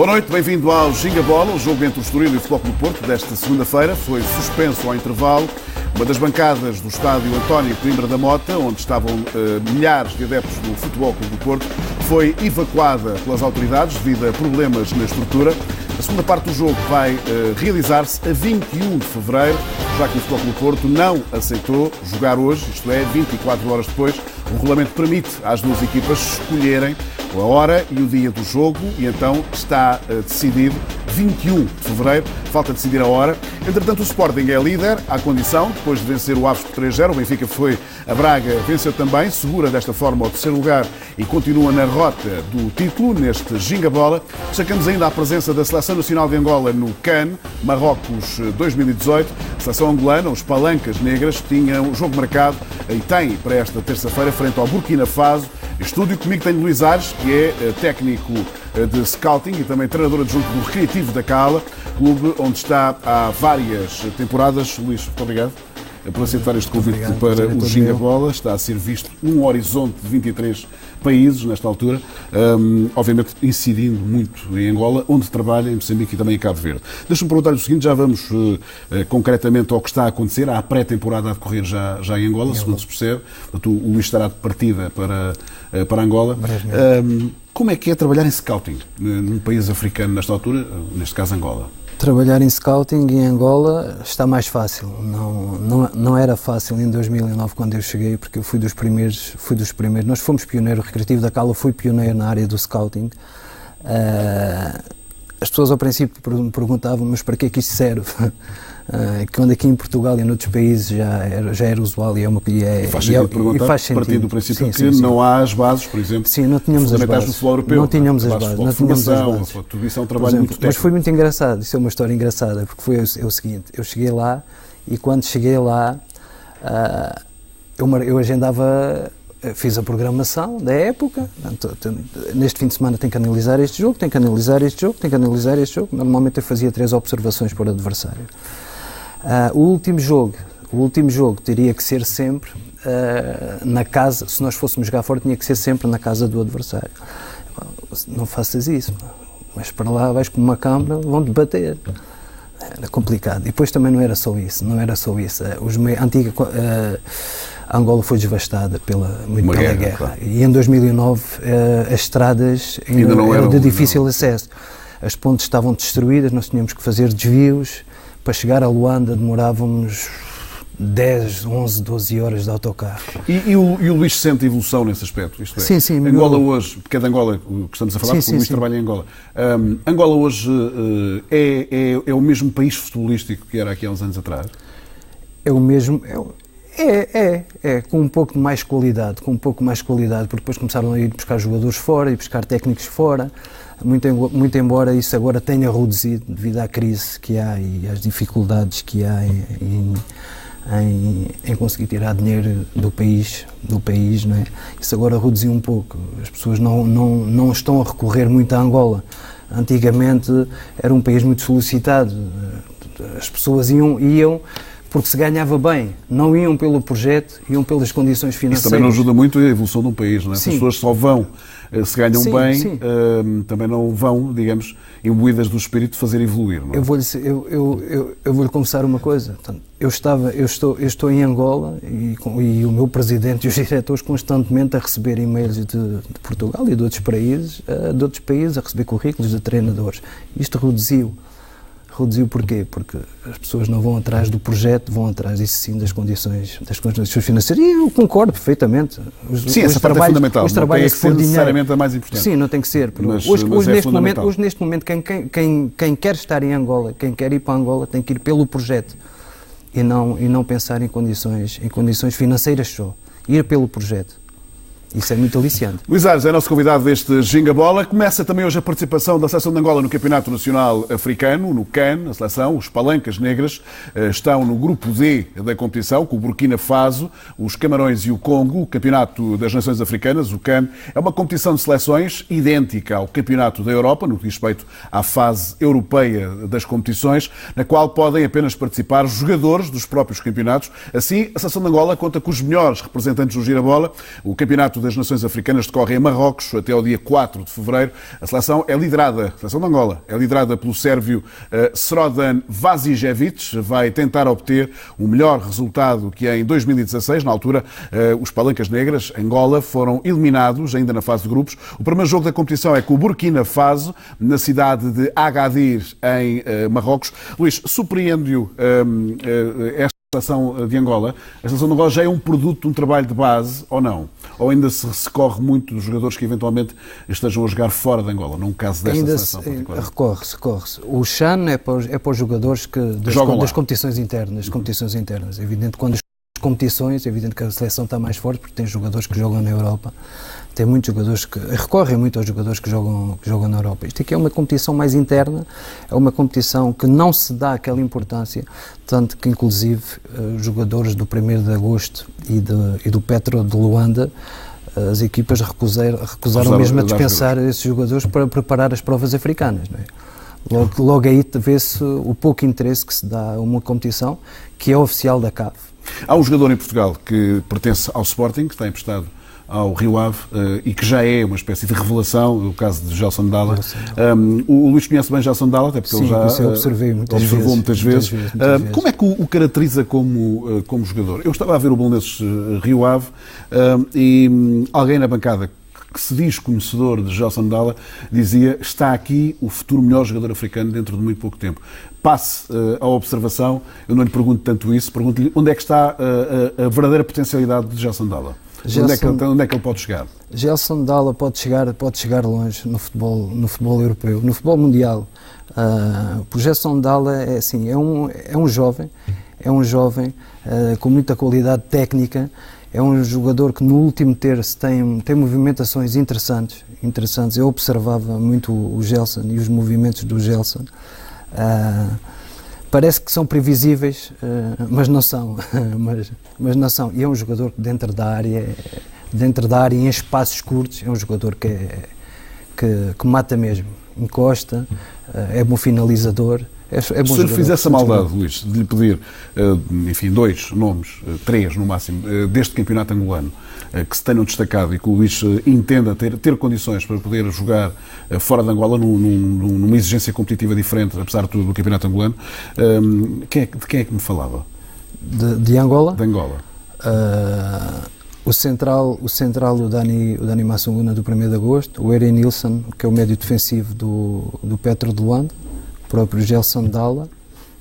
Boa noite, bem-vindo ao Ginga Bola. O jogo entre o Estoril e o Futebol Clube do Porto desta segunda-feira foi suspenso ao intervalo. Uma das bancadas do estádio António Coimbra da Mota, onde estavam milhares de adeptos do Futebol Clube do Porto, foi evacuada pelas autoridades devido a problemas na estrutura. A segunda parte do jogo vai realizar-se a 21 de fevereiro, já que o Futebol Clube do Porto não aceitou jogar hoje, isto é, 24 horas depois. O regulamento permite às duas equipas escolherem a hora e o dia do jogo e então está decidido 21 de fevereiro, falta decidir a hora. Entretanto, o Sporting é líder à condição, depois de vencer o Aves por 3-0, o Benfica foi a Braga, venceu também, segura desta forma o terceiro lugar e continua na rota do título neste Ginga Bola. Destacamos ainda a presença da Seleção Nacional de Angola no CAN, Marrocos 2018. A seleção angolana, os Palancas Negras, tinham o jogo marcado e tem para esta terça-feira frente ao Burkina Faso. Em estúdio comigo tenho Luís Ares, que é técnico de scouting e também treinador adjunto do Recreativo da Cala, clube onde está há várias temporadas. Luís, muito obrigado por aceitar este convite para o Ginga Bola. Está a ser visto num horizonte de 23 países nesta altura, obviamente incidindo muito em Angola, onde trabalha, em Moçambique e também em Cabo Verde. Deixa-me perguntar-lhe o seguinte, já vamos concretamente ao que está a acontecer. Há a pré-temporada a decorrer já em Angola, segundo se percebe. Portanto, o Luís estará de partida para Angola. Como é que é trabalhar em scouting num país africano nesta altura, neste caso Angola? Trabalhar em scouting em Angola está mais fácil. Não era fácil em 2009 quando eu cheguei, porque eu fui dos primeiros. Nós fomos pioneiros, o Recreativo da Cala foi pioneiro na área do scouting. As pessoas ao princípio me perguntavam, mas para que é que isto serve? Quando aqui em Portugal e noutros países já era usual e faz sentido partindo do princípio que não há as bases, por exemplo, sim, não tínhamos as bases. Do futebol europeu, não tínhamos as bases. Não tínhamos as bases. Tudo isso é um trabalho muito técnico. Mas foi muito engraçado, isso é uma história engraçada, porque foi o seguinte, eu cheguei lá e quando cheguei lá eu agendava, fiz a programação da época, neste fim de semana tenho que analisar este jogo, tenho que analisar este jogo, normalmente eu fazia 3 observações por adversário. O último jogo teria que ser sempre na casa, se nós fôssemos jogar fora, tinha que ser sempre na casa do adversário. Não faças isso, mas para lá vais com uma câmara, vão-te bater. Era complicado. E depois também não era só isso. A Angola foi devastada pela guerra. Claro. E em 2009 as estradas ainda não eram de difícil acesso. As pontes estavam destruídas, nós tínhamos que fazer desvios. Para chegar a Luanda demorávamos 10, 11, 12 horas de autocarro. E o Luís sente evolução nesse aspecto? Isto é, sim. Angola hoje, porque é de Angola que estamos a falar, porque o Luís trabalha em Angola. Angola hoje é o mesmo país futebolístico que era aqui há uns anos atrás? É o mesmo... com um pouco de mais qualidade, porque depois começaram a ir buscar jogadores fora e buscar técnicos fora, muito embora isso agora tenha reduzido devido à crise que há e às dificuldades que há em conseguir tirar dinheiro do país, não é? Isso agora reduziu um pouco, as pessoas não estão a recorrer muito a Angola. Antigamente era um país muito solicitado, as pessoas iam porque se ganhava bem, não iam pelo projeto, iam pelas condições financeiras. Isso também não ajuda muito a evolução de um país, não é? As pessoas só vão, se ganham bem, também não vão, digamos, imbuídas do espírito de fazer evoluir, não é? Eu vou-lhe confessar uma coisa, portanto, eu estou em Angola e o meu presidente e os diretores constantemente a receber e-mails de Portugal e de outros países, a receber currículos de treinadores. Isto reduziu porquê? Porque as pessoas não vão atrás do projeto, vão atrás, isso sim, das condições financeiras. E eu concordo perfeitamente. Essa parte é fundamental. Não tem que ser necessariamente a mais importante. Sim, não tem que ser. Hoje, neste momento, quem quer estar em Angola, quem quer ir para Angola, tem que ir pelo projeto e não pensar em condições financeiras só. Ir pelo projeto. Isso é muito aliciante. Luís Ares é nosso convidado deste Ginga Bola. Começa também hoje a participação da Seleção de Angola no Campeonato Nacional Africano, no CAN, a seleção. Os Palancas Negras estão no grupo D da competição, com o Burkina Faso, os Camarões e o Congo. O Campeonato das Nações Africanas, o CAN, é uma competição de seleções idêntica ao Campeonato da Europa, no que diz respeito à fase europeia das competições, na qual podem apenas participar jogadores dos próprios campeonatos. Assim, a Seleção de Angola conta com os melhores representantes do Girabola. O Campeonato das Nações Africanas decorre em Marrocos até ao dia 4 de fevereiro. A seleção a seleção de Angola, é liderada pelo sérvio Srodan Vazijevic. Vai tentar obter o melhor resultado que em 2016. Na altura, os Palancas Negras, Angola, foram eliminados ainda na fase de grupos. O primeiro jogo da competição é com o Burkina Faso, na cidade de Agadir, em Marrocos. Luís, surpreende-o esta seleção de Angola? A seleção de Angola já é um produto de um trabalho de base ou não? Ou ainda se corre muito dos jogadores que eventualmente estejam a jogar fora de Angola, num caso desta ainda seleção particular? Recorre-se. O CHAN é para os jogadores das competições internas. É evidente que quando as competições, é evidente que a seleção está mais forte porque tem jogadores que jogam na Europa. Tem muitos jogadores que recorrem muito aos jogadores que jogam na Europa. Isto aqui é uma competição mais interna, é uma competição que não se dá aquela importância, tanto que inclusive os jogadores do 1º de agosto e do Petro de Luanda, as equipas recusaram mesmo a dispensar esses jogadores para preparar as provas africanas, não é? Logo aí vê-se o pouco interesse que se dá a uma competição que é oficial da CAF. Há um jogador em Portugal que pertence ao Sporting, que está emprestado ao Rio Ave e que já é uma espécie de revelação, o caso de Gelson Dalla. O Luís conhece bem Gelson Dalla, até porque ele já observou muitas vezes. Como é que o caracteriza como jogador? Eu estava a ver o Belenenses Rio Ave e alguém na bancada que se diz conhecedor de Gelson Dalla dizia: está aqui o futuro melhor jogador africano dentro de muito pouco tempo. Passe à observação, eu não lhe pergunto tanto isso, pergunto-lhe onde é que está a verdadeira potencialidade de Gelson Dalla. Onde é que ele pode chegar? Gelson Dalla pode chegar longe no futebol europeu, no futebol mundial. O Gelson Dalla é assim, é um jovem com muita qualidade técnica. É um jogador que no último terço tem movimentações interessantes. Eu observava muito o Gelson e os movimentos do Gelson. Parece que são previsíveis, mas não são. mas não são. E é um jogador que dentro da área em espaços curtos, é um jogador que mata mesmo. Encosta, é bom finalizador. É bom. Se lhe fizesse a maldade, Luís, de lhe pedir, enfim, 2 nomes, 3 no máximo, deste campeonato angolano, que se tenham destacado e que o Luís entenda ter condições para poder jogar fora de Angola numa exigência competitiva diferente, apesar de tudo, do campeonato angolano, de quem é que me falava? De Angola? De Angola. O central, o Dani Massunguna do 1º de agosto, o Eren Nilsson, que é o médio defensivo do Petro de Luanda, o próprio Gelson Dalla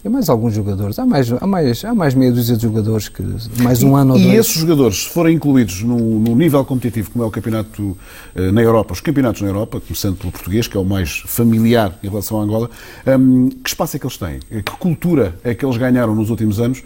e mais alguns jogadores. Há mais meia dúzia de jogadores que mais um ano ou 2. E esses jogadores, se forem incluídos no nível competitivo, como é o campeonato na Europa, os campeonatos na Europa, começando pelo português, que é o mais familiar em relação à Angola, que espaço é que eles têm? Que cultura é que eles ganharam nos últimos anos?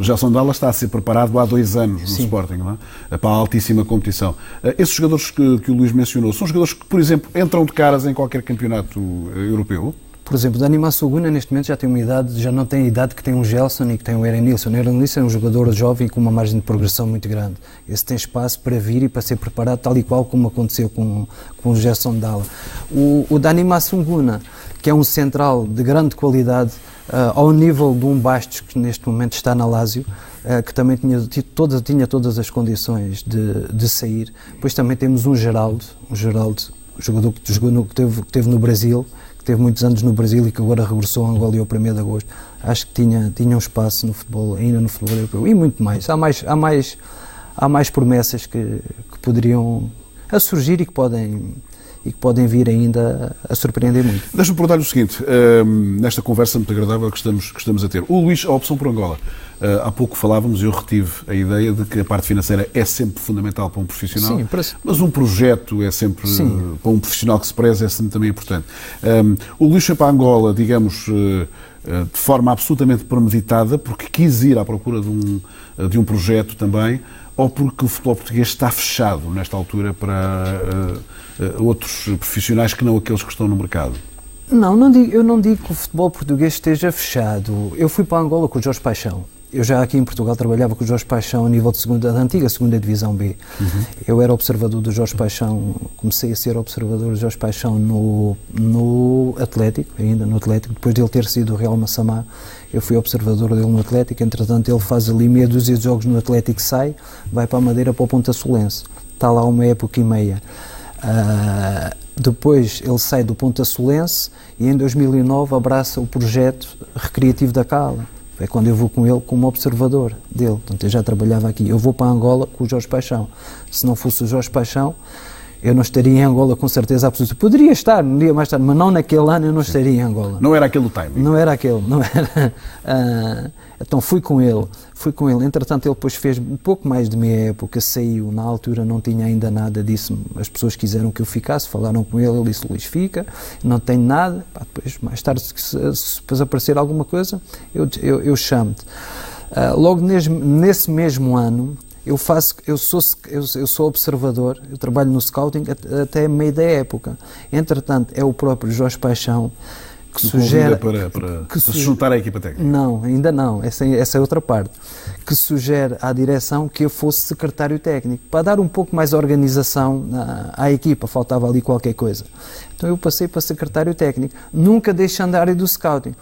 Gelson Dalla está a ser preparado há 2 anos no Sporting, não é? Para a altíssima competição. Esses jogadores que o Luís mencionou, são jogadores que, por exemplo, entram de caras em qualquer campeonato europeu? Por exemplo, Dani Massunguna neste momento já tem uma idade, já não tem a idade que tem um Gelson e que tem o Eren Nilsson. O Eren Nilsson é um jogador jovem com uma margem de progressão muito grande. Esse tem espaço para vir e para ser preparado tal e qual como aconteceu com o Gelson Dalla. O Dani Massunguna, que é um central de grande qualidade, ao nível de um Bastos que neste momento está na Lazio, que também tinha todas as condições de sair. Depois também temos um Geraldo, jogador que teve no Brasil, teve muitos anos no Brasil e que agora regressou a Angola e ao 1º de agosto. Acho que tinha um espaço no futebol, ainda no futebol europeu, e muito mais. Há mais promessas que poderiam surgir e que podem vir ainda a surpreender muito. Deixa-me perguntar-lhe o seguinte, nesta conversa muito agradável que estamos a ter. O Luís, a opção por Angola. Há pouco falávamos, eu retive a ideia de que a parte financeira é sempre fundamental para um profissional, mas um projeto é sempre, para um profissional que se preza, é sempre também importante. O Luís foi para Angola, digamos, de forma absolutamente premeditada, porque quis ir à procura de um projeto também, ou porque o futebol português está fechado nesta altura para outros profissionais que não aqueles que estão no mercado? Eu não digo que o futebol português esteja fechado. Eu fui para Angola com o Jorge Paixão. Eu já aqui em Portugal trabalhava com o Jorge Paixão a nível da antiga 2ª Divisão B. Eu era observador do Jorge Paixão, comecei a ser observador do Jorge Paixão no Atlético, depois de ele ter sido o Real Massamá, eu fui observador dele no Atlético. Entretanto ele faz ali meia dúzia de jogos no Atlético, vai para a Madeira, para o Ponta Solense. está lá uma época e meia. Depois ele sai do Ponta Solense e em 2009 abraça o projeto recreativo da Cala. É quando eu vou com ele como observador dele. Portanto, eu já trabalhava aqui. Eu vou para Angola com o Jorge Paixão. Se não fosse o Jorge Paixão, eu não estaria em Angola com certeza absoluta. Poderia estar um dia mais tarde, mas não naquele ano eu não estaria em Angola. Não era aquele o timing? Não era aquele, não era. Então fui com ele. Entretanto ele depois fez um pouco mais de meia época, saiu, na altura não tinha ainda nada disso, as pessoas quiseram que eu ficasse, falaram com ele disse, Luís, fica, não tenho nada, depois mais tarde se depois aparecer alguma coisa, eu chamo-te. Logo nesse mesmo ano, eu sou observador, eu trabalho no scouting até meio da época. Entretanto, é o próprio Jorge Paixão que sugere... para se juntar à equipa técnica? Não, ainda não, essa é outra parte. Que sugere à direção que eu fosse secretário técnico, para dar um pouco mais de organização à equipa, faltava ali qualquer coisa. Então eu passei para secretário técnico, nunca deixei de área do scouting.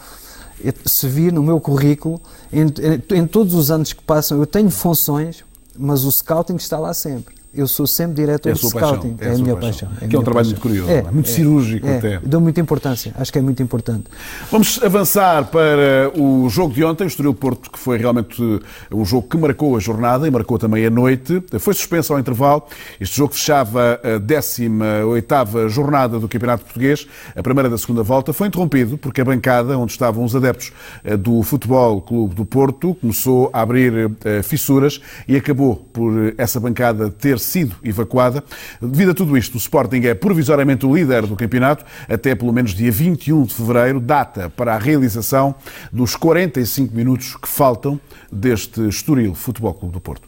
Se vir no meu currículo, em todos os anos que passam, eu tenho funções, mas o scouting está lá sempre. Eu sou sempre diretor de scouting. É a minha paixão. Que é um trabalho muito curioso, muito cirúrgico até. Dou muita importância, acho que é muito importante. Vamos avançar para o jogo de ontem, o Estoril-Porto, que foi realmente um jogo que marcou a jornada e marcou também a noite. Foi suspenso ao intervalo. Este jogo fechava a 18ª jornada do Campeonato Português, a primeira da segunda volta. Foi interrompido porque a bancada, onde estavam os adeptos do Futebol Clube do Porto, começou a abrir fissuras e acabou por essa bancada ter sido evacuada. Devido a tudo isto, o Sporting é provisoriamente o líder do campeonato até pelo menos dia 21 de fevereiro, data para a realização dos 45 minutos que faltam deste Estoril Futebol Clube do Porto.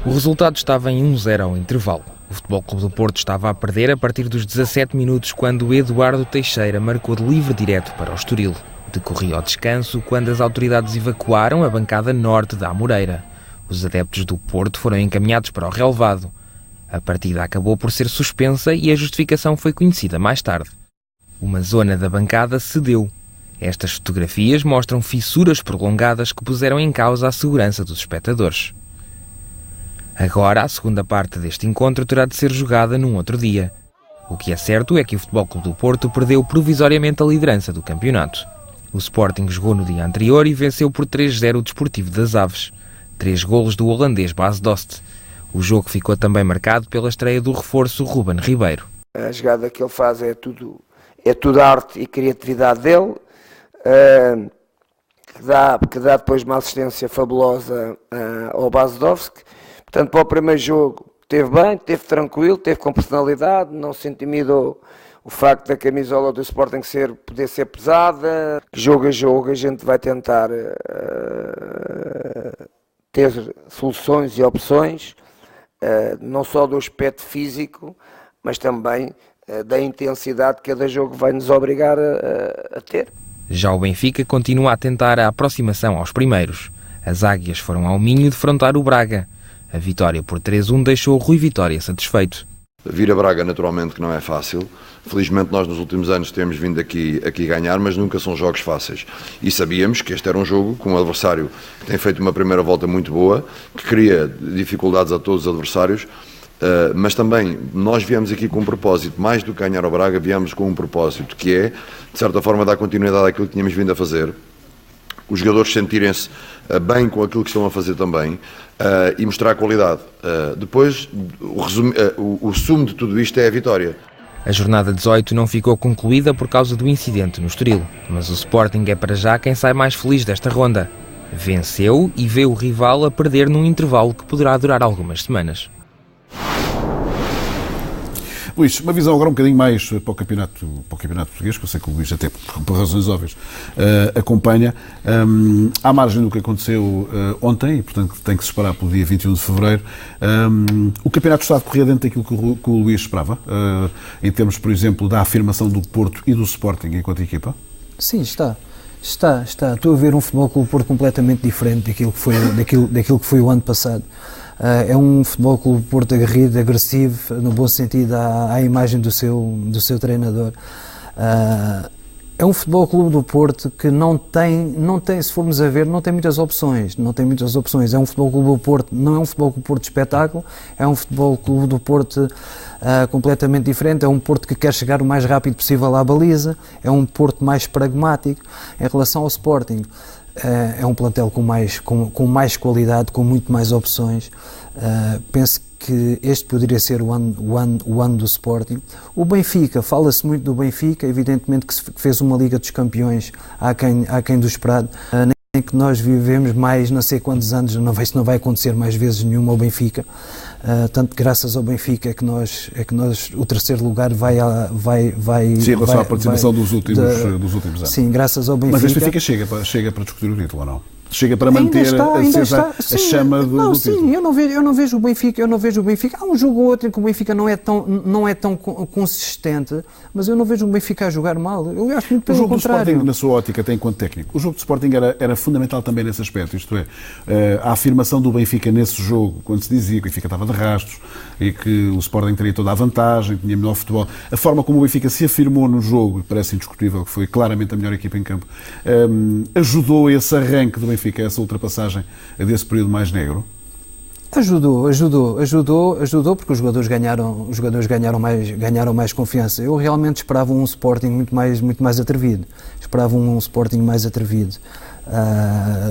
O resultado estava em 1-0 ao intervalo. O Futebol Clube do Porto estava a perder a partir dos 17 minutos quando Eduardo Teixeira marcou de livre direto para o Estoril. Decorria ao descanso quando as autoridades evacuaram a bancada norte da Amoreira. Os adeptos do Porto foram encaminhados para o relvado. A partida acabou por ser suspensa e a justificação foi conhecida mais tarde. Uma zona da bancada cedeu. Estas fotografias mostram fissuras prolongadas que puseram em causa a segurança dos espectadores. Agora, a segunda parte deste encontro terá de ser jogada num outro dia. O que é certo é que o Futebol Clube do Porto perdeu provisoriamente a liderança do campeonato. O Sporting jogou no dia anterior e venceu por 3-0 o Desportivo das Aves. 3 golos do holandês Bas Dost. O jogo ficou também marcado pela estreia do reforço Ruben Ribeiro. A jogada que ele faz é tudo arte e criatividade dele, que dá depois uma assistência fabulosa ao Basdowski. Portanto, para o primeiro jogo esteve bem, esteve tranquilo, esteve com personalidade, não se intimidou o facto da camisola do Sporting poder ser pesada. Jogo a jogo a gente vai tentar ter soluções e opções, não só do aspecto físico, mas também da intensidade que cada jogo vai nos obrigar a ter. Já o Benfica continua a tentar a aproximação aos primeiros. As Águias foram ao Minho defrontar o Braga. A vitória por 3-1 deixou o Rui Vitória satisfeito. Vir a Braga naturalmente que não é fácil. Felizmente nós nos últimos anos temos vindo aqui ganhar, mas nunca são jogos fáceis. E sabíamos que este era um jogo com um adversário que tem feito uma primeira volta muito boa, que cria dificuldades a todos os adversários, mas também nós viemos aqui com um propósito, mais do que ganhar ao Braga, viemos com um propósito, que é, de certa forma, dar continuidade àquilo que tínhamos vindo a fazer. Os jogadores sentirem-se bem com aquilo que estão a fazer também e mostrar a qualidade. Depois, o sumo de tudo isto é a vitória. A jornada 18 não ficou concluída por causa do incidente no Estoril, mas o Sporting é para já quem sai mais feliz desta ronda. Venceu e vê o rival a perder num intervalo que poderá durar algumas semanas. Luís, uma visão agora um bocadinho mais para o campeonato português, que eu sei que o Luís até por razões óbvias acompanha, à margem do que aconteceu ontem, e portanto tem que se esperar pelo dia 21 de fevereiro, o campeonato está a decorrer dentro daquilo que o Luís esperava, em termos, por exemplo, da afirmação do Porto e do Sporting enquanto equipa? Sim, está. Estou a ver um Futebol Clube do Porto completamente diferente daquilo que foi o ano passado. É um Futebol Clube do Porto aguerrido, agressivo, no bom sentido, à imagem do seu treinador. É um Futebol Clube do Porto que não tem, se formos a ver, não tem muitas opções. É um Futebol Clube do Porto, não é um Futebol Clube do Porto de espetáculo, é um Futebol Clube do Porto completamente diferente. É um Porto que quer chegar o mais rápido possível à baliza, é um Porto mais pragmático. Em relação ao Sporting, é um plantel com mais qualidade, com muito mais opções. Penso que este poderia ser o ano do Sporting. O Benfica, fala-se muito do Benfica, evidentemente que fez uma Liga dos Campeões aquém do esperado, nem que nós vivemos mais não sei quantos anos, não vai acontecer mais vezes nenhuma ao Benfica, tanto graças ao Benfica é que nós o terceiro lugar vai sim, em relação à participação dos últimos anos. Sim, graças ao Benfica. Mas este Benfica chega para discutir o título ou não? Chega para manter a chama do sim, título. Eu não vejo o Benfica. Há um jogo ou outro em que o Benfica não é tão consistente, mas eu não vejo o Benfica a jogar mal. Eu acho muito pelo contrário. O jogo do Sporting, na sua ótica, tem enquanto técnico. O jogo do Sporting era fundamental também nesse aspecto, isto é, a afirmação do Benfica nesse jogo, quando se dizia que o Benfica estava de rastros e que o Sporting teria toda a vantagem, tinha melhor futebol. A forma como o Benfica se afirmou no jogo, e parece indiscutível que foi claramente a melhor equipa em campo, ajudou esse arranque do Benfica, essa ultrapassagem desse período mais negro? Ajudou, porque os jogadores ganharam mais confiança. Eu realmente esperava um Sporting muito mais atrevido.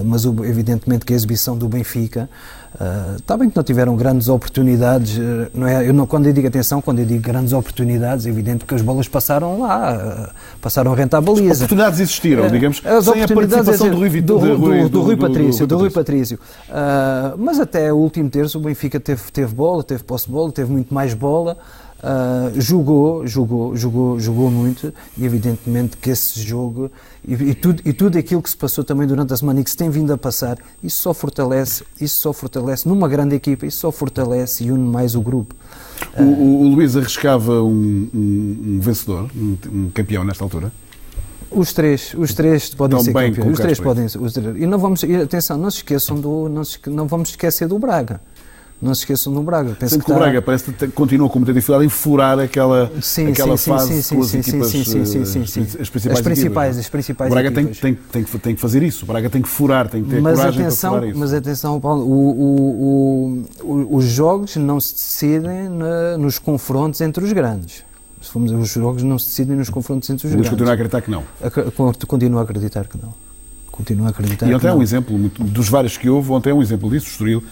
Mas evidentemente que a exibição do Benfica, está bem que não tiveram grandes oportunidades, não é? Quando eu digo grandes oportunidades, é evidente que as bolas passaram lá, passaram a rentar a baliza. As oportunidades existiram, digamos, sem a participação do Rui Patrício. Mas até o último terço o Benfica teve bola, teve posse de bola, teve muito mais bola. Jogou muito, e evidentemente que esse jogo e tudo aquilo que se passou também durante a semana e que se tem vindo a passar, isso só fortalece numa grande equipa, isso só fortalece e une mais o grupo. O Luís arriscava um vencedor, um campeão nesta altura? Os três podem ser campeões. Os três podem ser. E não vamos, atenção, não vamos esquecer do Braga. Não se esqueçam do Braga. Penso que o Braga parece que continua com muita dificuldade em furar aquela fase com as equipas, as principais. O Braga tem que fazer isso. O Braga tem que furar, tem que ter coragem para furar isso. Mas atenção, Paulo, os jogos não se decidem nos confrontos entre os grandes. Os jogos não se decidem nos confrontos entre os grandes. Mas continua a acreditar que não? Continuo a acreditar que não. E ontem é um exemplo, dos vários que houve, ontem é um exemplo disso, o Estoril,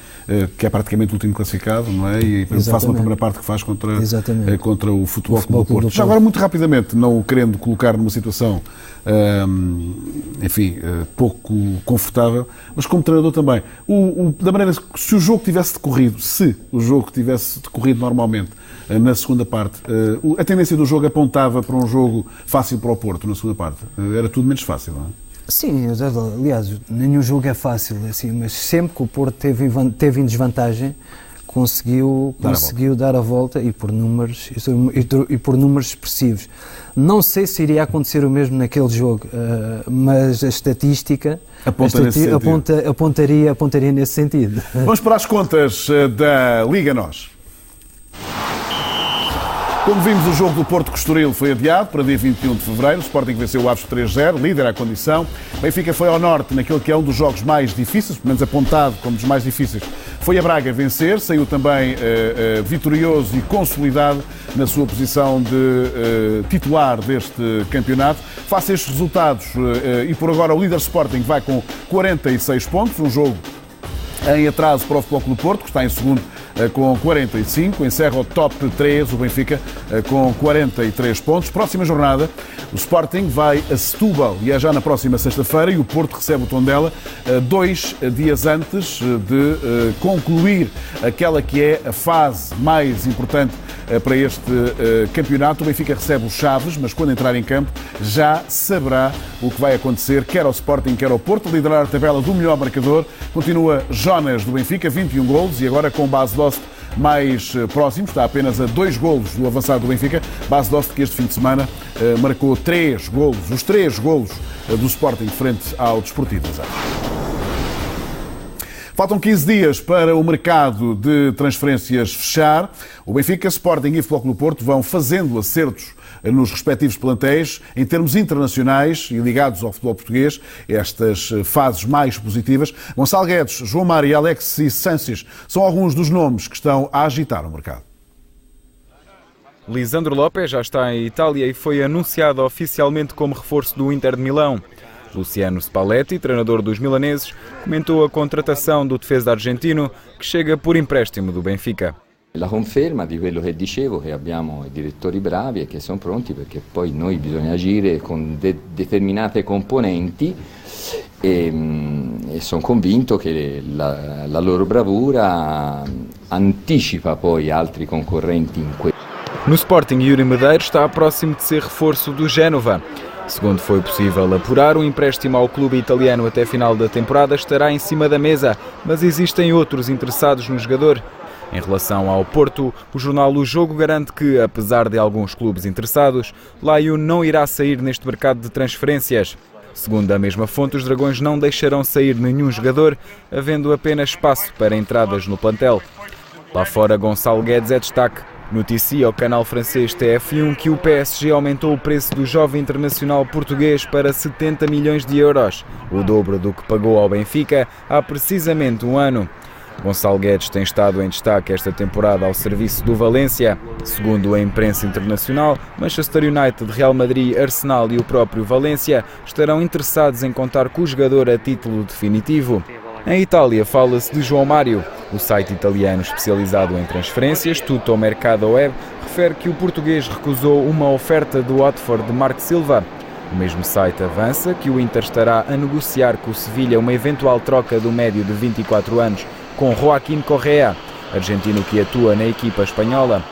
que é praticamente o último classificado, não é? E faz uma primeira parte que faz contra o Futebol Clube do Porto. Já agora, muito rapidamente, não o querendo colocar numa situação, pouco confortável, mas como treinador também, da maneira que se o jogo tivesse decorrido normalmente na segunda parte, a tendência do jogo apontava para um jogo fácil para o Porto na segunda parte. Era tudo menos fácil, não é? Sim, aliás, nenhum jogo é fácil, assim, mas sempre que o Porto teve em desvantagem, conseguiu dar a volta e por números expressivos. Não sei se iria acontecer o mesmo naquele jogo, mas a estatística apontaria nesse sentido. Vamos para as contas da Liga NOS. Como vimos, o jogo do Porto com o Estoril foi adiado para dia 21 de fevereiro. O Sporting venceu o Aves 3-0, líder à condição. Benfica foi ao norte naquele que é um dos jogos mais difíceis, pelo menos apontado como dos mais difíceis. Foi a Braga vencer, saiu também vitorioso e consolidado na sua posição de titular deste campeonato. Face a estes resultados, e por agora o líder Sporting vai com 46 pontos, um jogo em atraso para o Futebol Clube do Porto, que está em segundo com 45, encerra o top 3, o Benfica com 43 pontos. Próxima jornada, o Sporting vai a Setúbal e é já na próxima sexta-feira, e o Porto recebe o Tondela 2 dias antes de concluir aquela que é a fase mais importante para este campeonato. O Benfica recebe o Chaves, mas quando entrar em campo já saberá o que vai acontecer, quer ao Sporting, quer ao Porto. Liderar a tabela do melhor marcador continua Jonas do Benfica, 21 golos, e agora com Bas Dost mais próximo, está apenas a 2 golos do avançado do Benfica. Bas Dost, que este fim de semana marcou 3 golos, os 3 golos do Sporting frente ao Desportivo das Aves. Faltam 15 dias para o mercado de transferências fechar. O Benfica, Sporting e Futebol Clube do Porto vão fazendo acertos nos respectivos plantéis. Em termos internacionais e ligados ao futebol português, estas fases mais positivas, Gonçalo Guedes, João Mário e Alexis Sánchez são alguns dos nomes que estão a agitar o mercado. Lisandro Lopes já está em Itália e foi anunciado oficialmente como reforço do Inter de Milão. Luciano Spalletti, treinador dos milaneses, comentou a contratação do defesa argentino, que chega por empréstimo do Benfica. La conferma di quello che dicevo, che abbiamo direttori bravi e che sono pronti, perché poi noi bisogna agire con determinate componenti e sono convinto che la loro bravura anticipa poi altri concorrenti in questo. No Sporting, Yuri Medeiros está próximo de ser reforço do Génova. Segundo foi possível apurar, o empréstimo ao clube italiano até final da temporada estará em cima da mesa, mas existem outros interessados no jogador. Em relação ao Porto, o jornal O Jogo garante que, apesar de alguns clubes interessados, Layún não irá sair neste mercado de transferências. Segundo a mesma fonte, os Dragões não deixarão sair nenhum jogador, havendo apenas espaço para entradas no plantel. Lá fora, Gonçalo Guedes é destaque. Noticia ao canal francês TF1 que o PSG aumentou o preço do jovem internacional português para 70 milhões de euros, o dobro do que pagou ao Benfica há precisamente um ano. Gonçalo Guedes tem estado em destaque esta temporada ao serviço do Valência. Segundo a imprensa internacional, Manchester United, Real Madrid, Arsenal e o próprio Valência estarão interessados em contar com o jogador a título definitivo. Em Itália, fala-se de João Mário. O site italiano especializado em transferências, Tutto Mercado Web, refere que o português recusou uma oferta do Watford de Marco Silva. O mesmo site avança que o Inter estará a negociar com o Sevilha uma eventual troca do médio de 24 anos com Joaquín Correa, argentino que atua na equipa espanhola.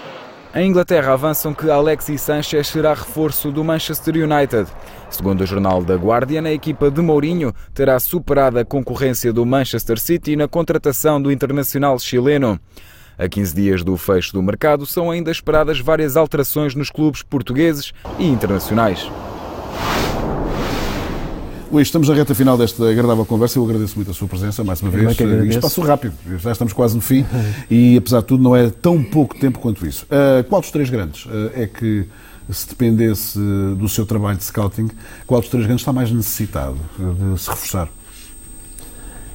Em Inglaterra avançam que Alexis Sánchez será reforço do Manchester United. Segundo o jornal The Guardian, a equipa de Mourinho terá superado a concorrência do Manchester City na contratação do internacional chileno. A 15 dias do fecho do mercado, são ainda esperadas várias alterações nos clubes portugueses e internacionais. Luís, estamos na reta final desta agradável conversa. Eu agradeço muito a sua presença, mais uma vez. Isto passou rápido, já estamos quase no fim e, apesar de tudo, não é tão pouco tempo quanto isso. Qual dos três grandes é que, se dependesse do seu trabalho de scouting, qual dos três grandes está mais necessitado de se reforçar?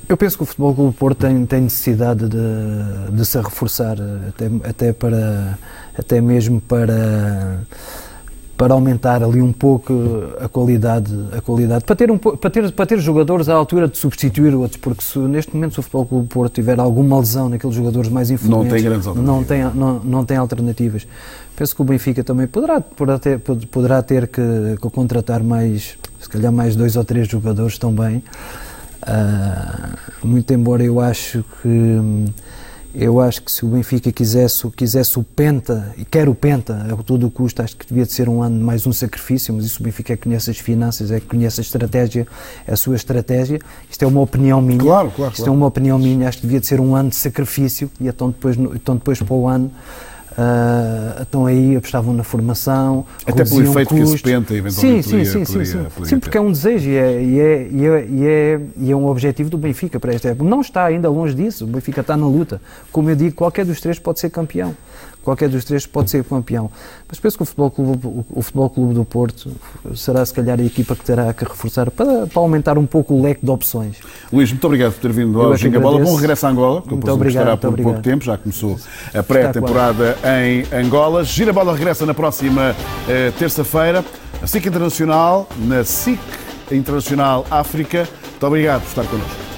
Eu penso que o Futebol Clube do Porto tem necessidade de se reforçar, até mesmo para aumentar ali um pouco a qualidade para ter jogadores à altura de substituir outros, porque se neste momento o Futebol Clube do Porto tiver alguma lesão naqueles jogadores mais influentes, não tem grandes alternativas. Não tem alternativas. Penso que o Benfica também poderá ter que contratar se calhar mais 2 ou 3 jogadores também, muito embora eu acho que se o Benfica quisesse o Penta, e quer o Penta a todo o custo, acho que devia de ser um ano mais um sacrifício, mas isso o Benfica conhece as finanças, conhece a estratégia, a sua estratégia. Isto é uma opinião minha. Claro. É uma opinião minha, acho que devia de ser um ano de sacrifício e então depois para o ano então aí apostavam na formação, até pelo efeito que esse Penta eventualmente Sim, porque é um desejo e é um objetivo do Benfica para esta época. Não está ainda longe disso, o Benfica está na luta. Como eu digo, qualquer dos três pode ser campeão. Mas penso que o Futebol Clube do Porto será se calhar a equipa que terá que reforçar para aumentar um pouco o leque de opções. Luís, muito obrigado por ter vindo ao Ginga Bola. Bom regresso a Angola, que muito obrigado, estará por pouco tempo, já começou a pré-temporada em Angola. Gira Bola regressa na próxima terça-feira. A SIC Internacional, na SIC Internacional África. Muito obrigado por estar connosco.